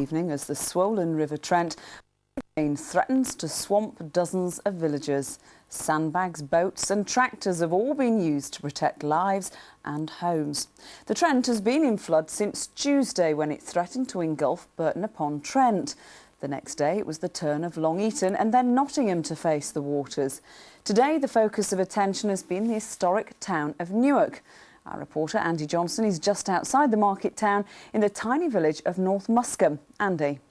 evening as the swollen River Trent again threatens to swamp dozens of villages. Sandbags, boats and tractors have all been used to protect lives and homes. The Trent has been in flood since Tuesday when it threatened to engulf Burton-upon-Trent. The next day it was the turn of Long Eaton and then Nottingham to face the waters. Today the focus of attention has been the historic town of Newark. Our reporter Andy Johnson is just outside the market town in the tiny village of North Muskham. Andy.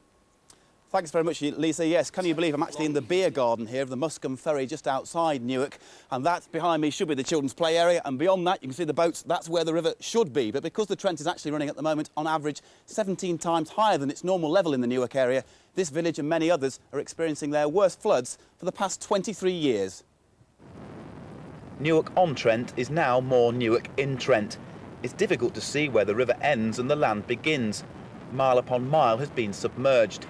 Thanks very much, Lisa. Yes, can you believe I'm actually in the beer garden here of the Muskham ferry just outside Newark, and that behind me should be the children's play area, and beyond that you can see the boats. That's where the river should be, but because the Trent is actually running at the moment on average 17 times higher than its normal level in the Newark area, this village and many others are experiencing their worst floods for the past 23 years. Newark-on-Trent is now more Newark-in-Trent. It's difficult to see where the river ends and the land begins. Mile upon mile has been submerged.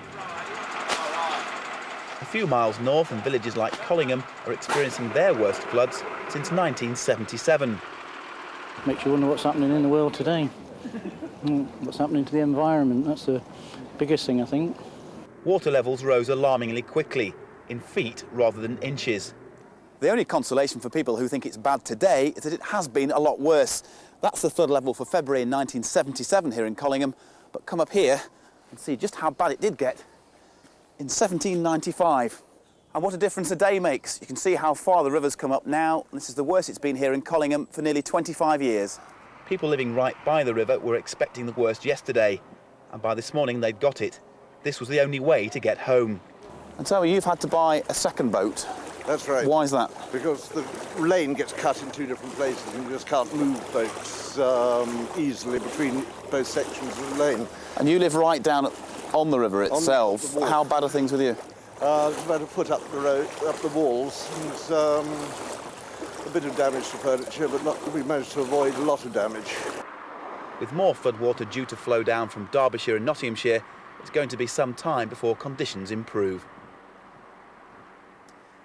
A few miles north and villages like Collingham are experiencing their worst floods since 1977. Makes you wonder what's happening in the world today. What's happening to the environment, that's the biggest thing, I think. Water levels rose alarmingly quickly, in feet rather than inches. The only consolation for people who think it's bad today is that it has been a lot worse. That's the flood level for February in 1977 here in Collingham, but come up here and see just how bad it did get in 1795. And what a difference a day makes. You can see how far the river's come up now. This is the worst it's been here in Collingham for nearly 25 years. People living right by the river were expecting the worst yesterday, and by this morning they'd got it. This was the only way to get home. And so you've had to buy a second boat. That's right. Why is that? Because the lane gets cut in two different places and you just can't move boats easily between both sections of the lane. And you live right down on the river itself. How bad are things with you? It's about a foot up the road, up the walls. There's a bit of damage to furniture, but we managed to avoid a lot of damage. With more floodwater due to flow down from Derbyshire and Nottinghamshire, it's going to be some time before conditions improve.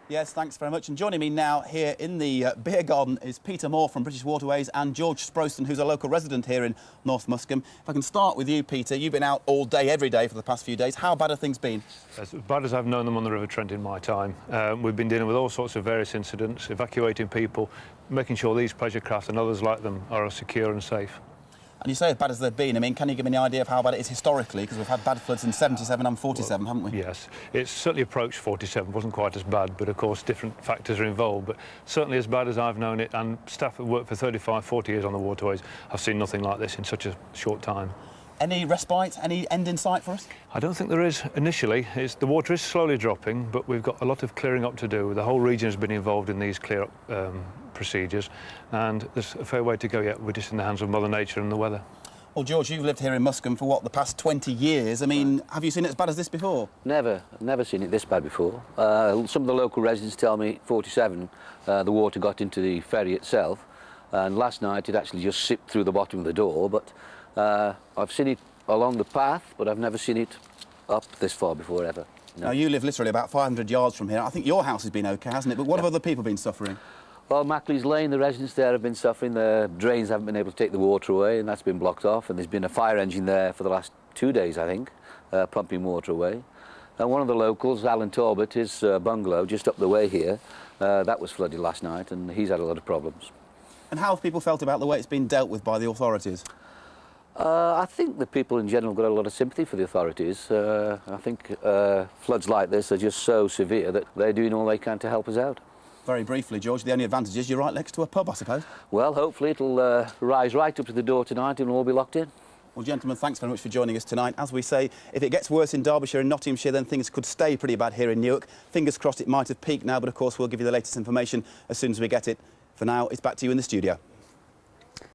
Yes, thanks very much. And joining me now here in the beer garden is Peter Moore from British Waterways and George Sproston, who's a local resident here in North Muskham. If I can start with you, Peter, you've been out all day, every day for the past few days. How bad have things been? As bad as I've known them on the River Trent in my time. We've been dealing with all sorts of various incidents, evacuating people, making sure these pleasure crafts and others like them are secure and safe. And you say as bad as they've been. I mean, can you give me an idea of how bad it is historically? Because we've had bad floods in 77 and 47, haven't we? Yes, it's certainly approached 47. Wasn't quite as bad, but of course different factors are involved. But certainly as bad as I've known it, and staff have worked for 35, 40 years on the waterways, I've seen nothing like this in such a short time. Any respite, any end in sight for us? I don't think there is initially. The water is slowly dropping, but we've got a lot of clearing up to do. The whole region has been involved in these clear up procedures, and there's a fair way to go yet. We're just in the hands of Mother Nature and the weather. Well, George, you've lived here in Muskham for, what, the past 20 years? I mean, have you seen it as bad as this before? Never. I've never seen it this bad before. Some of the local residents tell me 47, the water got into the ferry itself, and last night it actually just sipped through the bottom of the door, but I've seen it along the path, but I've never seen it up this far before, ever. No. Now, you live literally about 500 yards from here. I think your house has been OK, hasn't it? But what have other people been suffering? Well, Mackley's Lane, the residents there have been suffering. The drains haven't been able to take the water away, and that's been blocked off. And there's been a fire engine there for the last 2 days, I think, pumping water away. And one of the locals, Alan Talbot, his bungalow just up the way here, that was flooded last night, and he's had a lot of problems. And how have people felt about the way it's been dealt with by the authorities? I think the people in general got a lot of sympathy for the authorities. I think floods like this are just so severe that they're doing all they can to help us out. Very briefly, George, the only advantage is you're right next to a pub, I suppose. Well, hopefully it'll rise right up to the door tonight and we'll all be locked in. Well, gentlemen, thanks very much for joining us tonight. As we say, if it gets worse in Derbyshire and Nottinghamshire, then things could stay pretty bad here in Newark. Fingers crossed it might have peaked now, but of course we'll give you the latest information as soon as we get it. For now, it's back to you in the studio.